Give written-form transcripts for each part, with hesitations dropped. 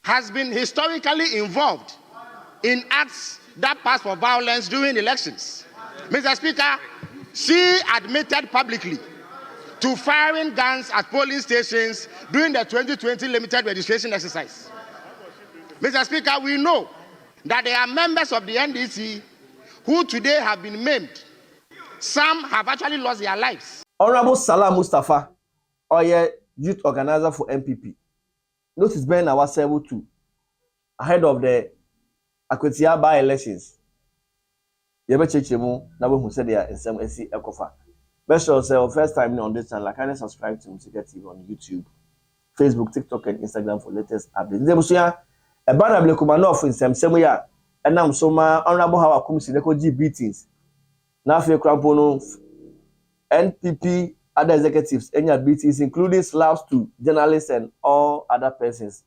has been historically involved in acts that pass for violence during elections. Mr. Speaker, she admitted publicly to firing guns at polling stations during the 2020 limited registration exercise. Mr. Speaker, we know that there are members of the NDC who today have been maimed. Some have actually lost their lives. Honorable Salam Mustapha, youth organizer for MPP, notice Ben Awasewu too, ahead of the Akwatia by-elections. Yebechechemu, na we said they are in some SC Ekofa. Best yourself, first time on this channel, kindly subscribe to Musica TV on YouTube, Facebook, TikTok, and Instagram for latest updates. Debusia, a banner Blekumanoff in some ya, and now so my honorable how I come to the G beatings. Now for Crampono, NPP, other executives, any beatings, including slaps to journalists and all other persons.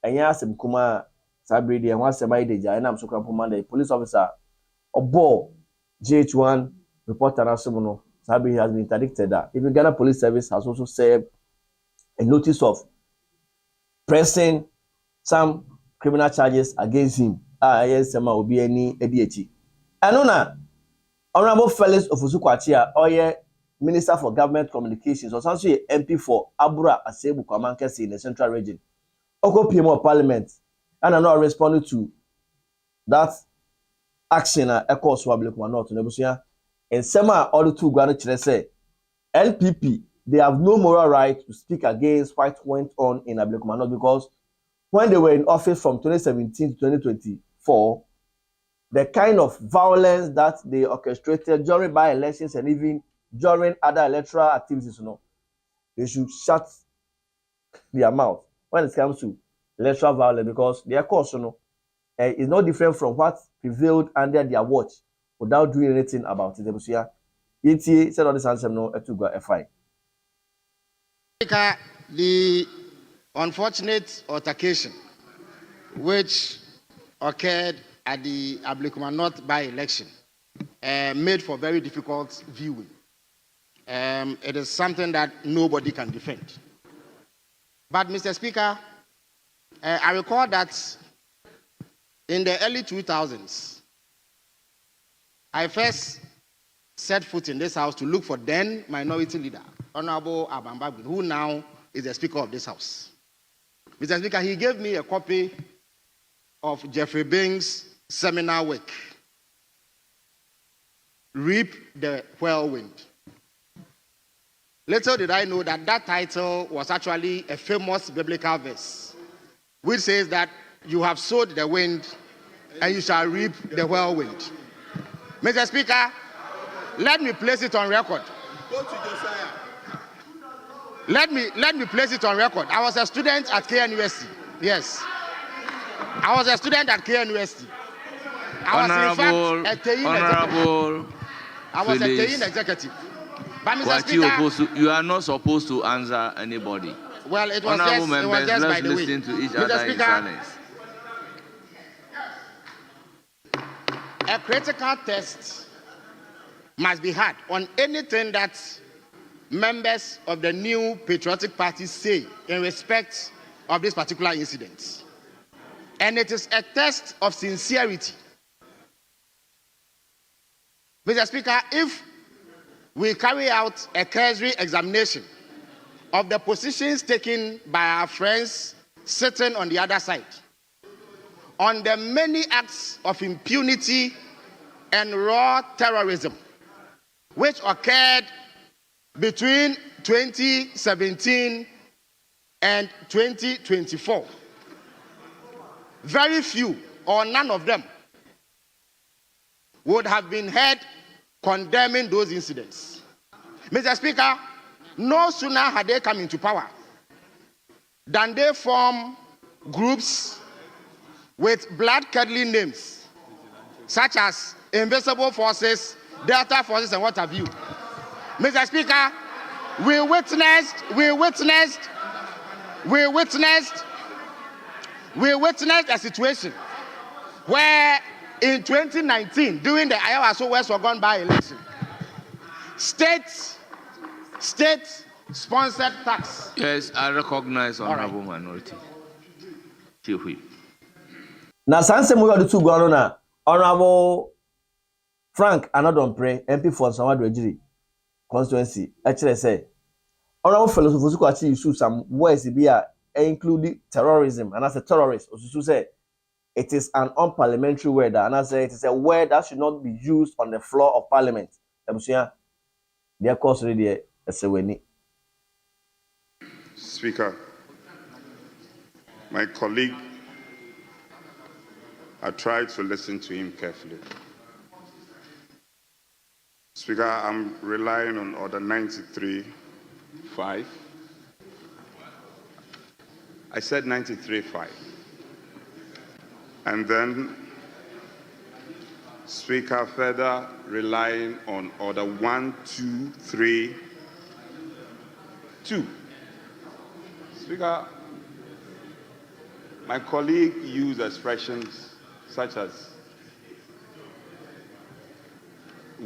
And yes, Kuma Sabridi and once a my day, and I'm so Crampomanda, the police officer, or Bo GH1 reporter Asumono. Sabri has been interdicted that. Even Ghana Police Service has also served a notice of pressing some criminal charges against him. Yes, Sema will be any ADHD. And Honorable Felix Ofosu Kwakye, Minister for Government Communications, was also MP for Abura Asebu Kwamankesi in the Central Region. Oko PMO Parliament, and I'm not responding to that action. Echo Swablik Manot to Nebusia. And Sema all the two Granite say LPP, they have no moral right to speak against what went on in Ablekumanot because when they were in office from 2017 to 2024, the kind of violence that they orchestrated during by-elections and even during other electoral activities, they should shut their mouth when it comes to electoral violence because their course, is no different from what prevailed under their watch. Without doing anything about it, ETA said all this answer no to go FI. The unfortunate altercation which occurred at the Ablekumanot by-election made for very difficult viewing. It is something that nobody can defend. But Mr. Speaker, I recall that in the early 2000s, I first set foot in this house to look for then minority leader, Honorable Abambagwin, who now is the Speaker of this House. Mr. Speaker, he gave me a copy of Jeffrey Bing's seminal work, Reap the Whirlwind. Little did I know that that title was actually a famous biblical verse, which says that you have sowed the wind and you shall reap the whirlwind. Mr. Speaker, let me place it on record. Go to Josiah. Let me place it on record. I was a student at KNUST. Yes. I was a student at KNUST. Honorable I was a TAIN executive. But Mr. Speaker, you are not supposed to answer anybody. Well, it was Honorable just, members, by let's the way. listen to each Mr. other in Speaker, silence. a critical test must be had on anything that members of the new patriotic party say in respect of this particular incident. And it is a test of sincerity. Mr. Speaker, if we carry out a cursory examination of the positions taken by our friends sitting on the other side on the many acts of impunity and raw terrorism which occurred between 2017 and 2024, very few or none of them would have been heard condemning those incidents. Mr. Speaker, no sooner had they come into power than they form groups with blood-curdling names, such as Invisible Forces, Delta Forces, and what have you. Mr. Speaker, we witnessed a situation where in 2019, during the Ayawaso West Ogun by-election, state-sponsored tax. Yes, I recognize honorable minority. Now, Sanse we got the two governor, Honorable Frank Annor Dompreh, MP for Samadwejiri constituency. Actually, say Honorable Fellows Ofosu Kwakye use some words including terrorism, and as a terrorist, Osusu say it is an unparliamentary word, and I say it is a word that should not be used on the floor of Parliament. Their course already a Speaker, my colleague, I tried to listen to him carefully. Speaker, I'm relying on Order 93.5. I said 93.5. And then, Speaker, further relying on Order 123.2. Speaker, my colleague used expressions such as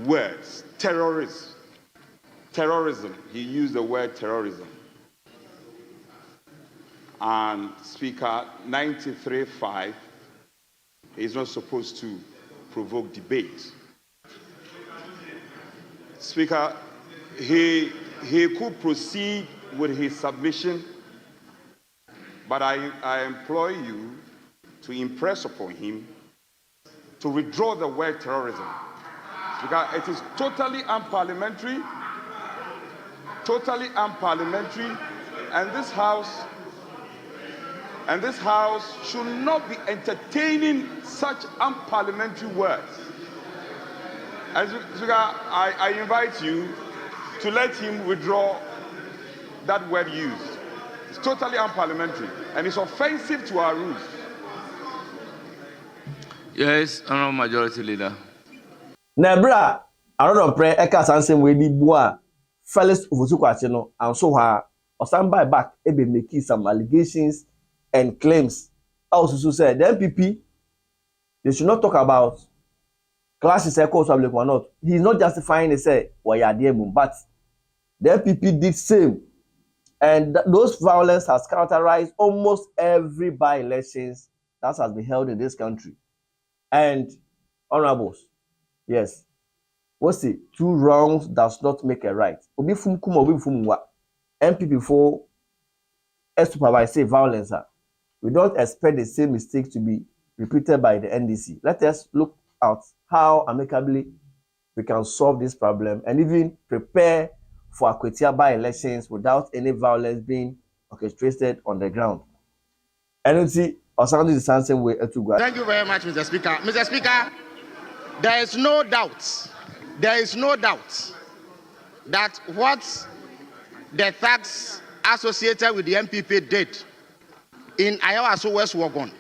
words, terrorism. He used the word terrorism. And Speaker, 93.5 is not supposed to provoke debate. Speaker, he could proceed with his submission, but I implore you to impress upon him to withdraw the word terrorism, because it is totally unparliamentary, and this house should not be entertaining such unparliamentary words. As Speaker, I invite you to let him withdraw that word used. It's totally unparliamentary and it's offensive to our rules. Yes, Honorable Majority Leader. Nebra, Annor Dompreh, Eka Sanse Wedi Bua, Felix Ofosu Kwakye no, and so stand by back, ebe making some allegations and claims. Also said the MPP, they should not talk about clashes echoes public or not. He's not justifying it, say, well, yeah, but the MPP did same. And those violence has characterized almost every by-elections that has been held in this country. And honorables, yes, what's it? Two wrongs does not make a right. Obi fum kuma obi fum wa. MPP for supervise say violence. We don't expect the same mistake to be repeated by the NDC. Let us look at how amicably we can solve this problem and even prepare for Akwatia by-elections without any violence being orchestrated on the ground. And see, or something the same way to go. Thank you very much, Mr. Speaker. Mr. Speaker, there is no doubt that what the thugs associated with the MPP did in Ayawaso West Wagon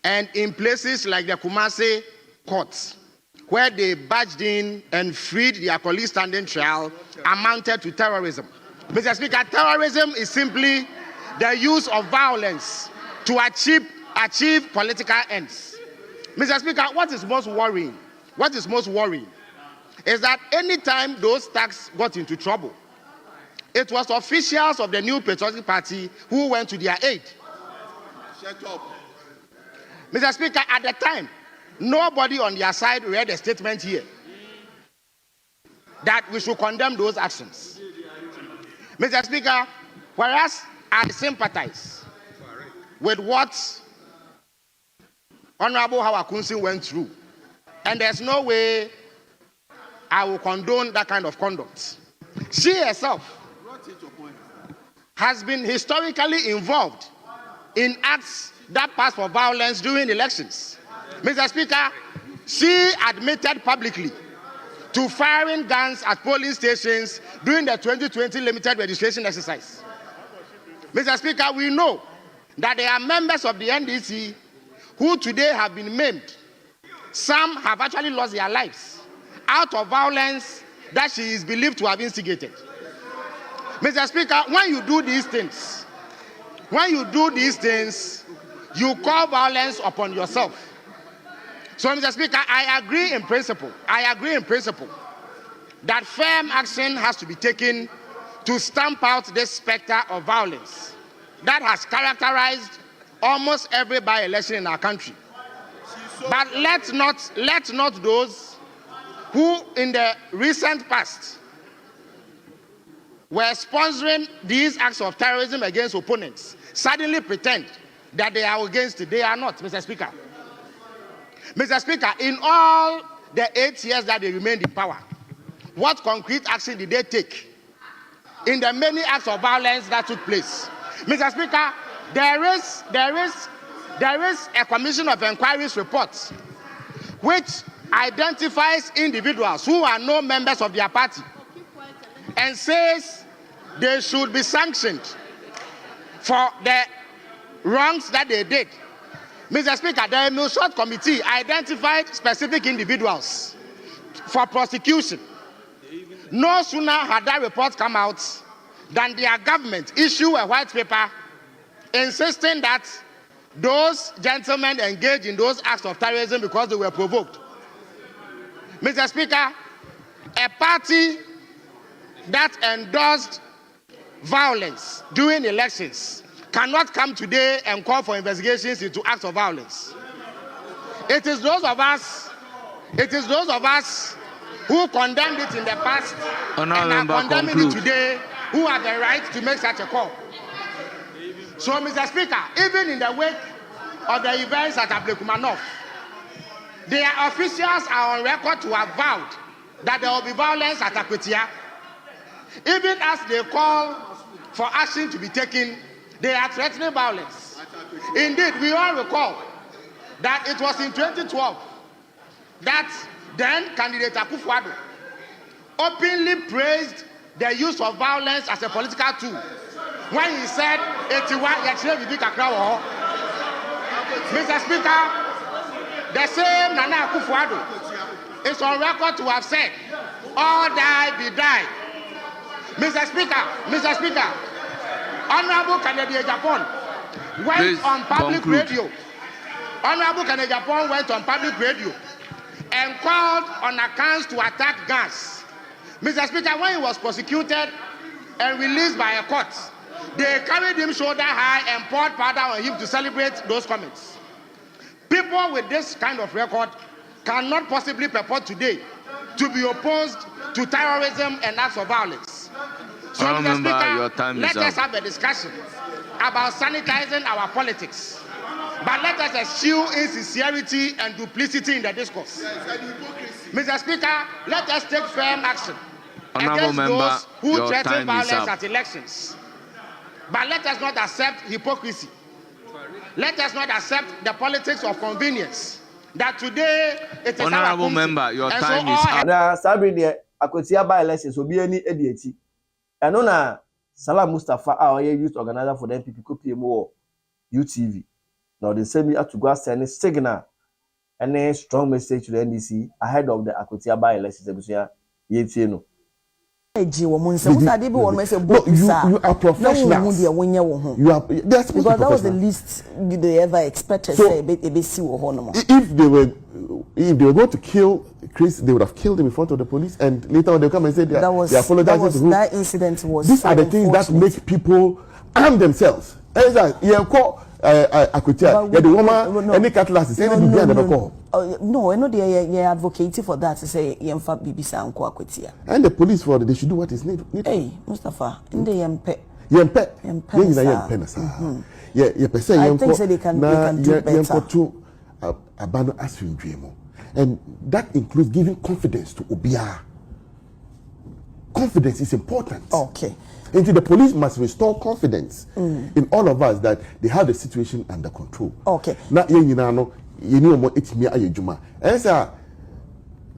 and in places like the Kumasi courts, where they barged in and freed their colleagues standing trial, amounted to terrorism. Mr. Speaker, terrorism is simply the use of violence to achieve political ends. Mr. Speaker, what is most worrying is that anytime those thugs got into trouble, it was officials of the New Patriotic Party who went to their aid. Shut up. Mr. Speaker, at the time, nobody on their side read a statement here that we should condemn those actions. Mr. Speaker, whereas I sympathize with what Honorable Hawa Kunsin went through, and there's no way I will condone that kind of conduct. She herself has been historically involved in acts that pass for violence during elections. Mr. Speaker, she admitted publicly to firing guns at polling stations during the 2020 limited registration exercise. Mr. Speaker, we know that there are members of the NDC who today have been maimed. Some have actually lost their lives out of violence that she is believed to have instigated. Mr. Speaker, when you do these things, you call violence upon yourself. So, Mr. Speaker, I agree in principle that firm action has to be taken to stamp out this specter of violence that has characterized almost every by-election in our country. But let not those who in the recent past were sponsoring these acts of terrorism against opponents suddenly pretend that they are against it. They are not, Mr. Speaker. Mr. Speaker, in all the 8 years that they remained in power, what concrete action did they take in the many acts of violence that took place? Mr. Speaker, there is a Commission of Inquiries report which identifies individuals who are no members of their party and says they should be sanctioned for the wrongs that they did. Mr. Speaker, the Emil Short Committee identified specific individuals for prosecution. No sooner had that report come out than their government issued a white paper insisting that those gentlemen engaged in those acts of terrorism because they were provoked. Mr. Speaker, a party that endorsed violence during elections cannot come today and call for investigations into acts of violence. It is those of us who condemned it in the past and are condemning it today who have the right to make such a call. So, Mr. Speaker, even in the wake of the events at Ablekumanov, their officials are on record to have vowed that there will be violence at Akwatia. Even as they call for action to be taken, they are threatening violence. Indeed, we all recall that it was in 2012 that then candidate Akufo-Addo openly praised the use of violence as a political tool when he said, Mr. Speaker, the same Nana Akufo-Addo is on record to have said, all die be die. Mr. Speaker, Honorable Canadian Japan went on public radio. Honorable Canadian Japan went on public radio and called on accounts to attack gas. Mr. Speaker, when he was prosecuted and released by a court, they carried him shoulder high and poured powder on him to celebrate those comments. People with this kind of record cannot possibly purport today to be opposed to terrorism and acts of violence. So, Mr. Speaker, let us have a discussion about sanitizing our politics. But let us eschew insincerity and duplicity in the discourse. Mr. Speaker, let us take firm action against those who threaten violence at elections. But let us not accept hypocrisy. Let us not accept the politics of convenience. That today it is honorable our member, your time is up. Na Sabrina Akwatia by elections obi ani edieti. Eno na Salam Mustapha our youth organizer for the NPP kopie UTV. Now they send me to go send a signal and a strong message to the NDC ahead of the Akwatia by elections. You are professionals. You are because that was the least they ever expected. So, if they were going to kill Chris, they would have killed him in front of the police, and later on they come and say they are apologizing. That incident was. These are the things that make people arm themselves. Akwatia, the woman, any Cutlass, no, I know they are advocating for that to say Yemfa Bibisa and Akwatia. And the police they should do what is needed. Hey, Mustapha, in the Yempe. I think so they can do better. And that includes giving confidence to Obia. Confidence is important. Okay. And the police must restore confidence in all of us that they have the situation under control. Okay. Now,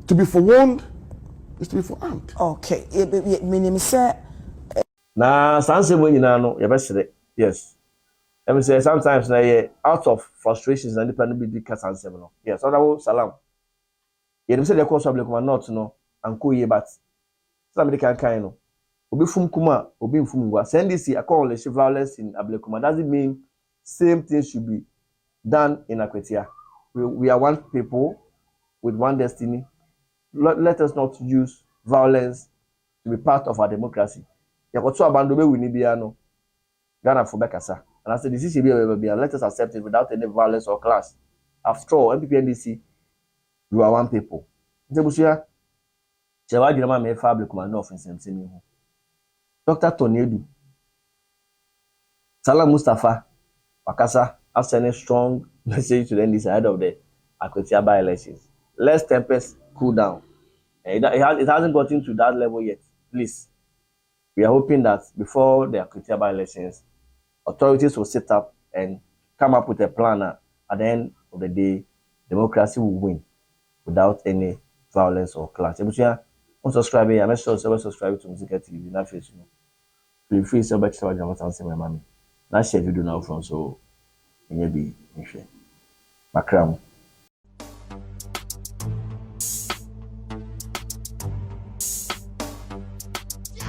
to be forewarned is to be forearmed. Okay. Meaning, sir. Na sanse mo nyina no ye besere yes em say sometimes na ye out of frustrations and depend be ka sanse no yes Honorable Salam ye dem say the course of Ablekumanot no anko ye but some the kan no obi fum kuma obi mfum ngwa send this account violence in Ablekuma doesn't mean same thing should be done in Akwatia. We are one people with one destiny. Let us not use violence to be part of our democracy. Yakoto abando be wini bia no Ghana for bekasa And I said, this is be let us accept it without any violence or clash. After all, MPP NDC, you are one people. Ntebusia, Chewa Jirama me fabric command of in Dr. Tonedu, Salam Mustapha, Wakasa, have sent a strong message to the NDC ahead of the Akwatia by-elections. Let's tempest cool down. It hasn't gotten to that level yet. Please, we are hoping that before the Akwatia by-elections, authorities will sit up and come up with a plan. At the end of the day, democracy will win without any violence or clash. If you want to subscribe, I'm sure you subscribe to Music TV. Not face, feel free to back to my mommy. Not share video now from so maybe Makram.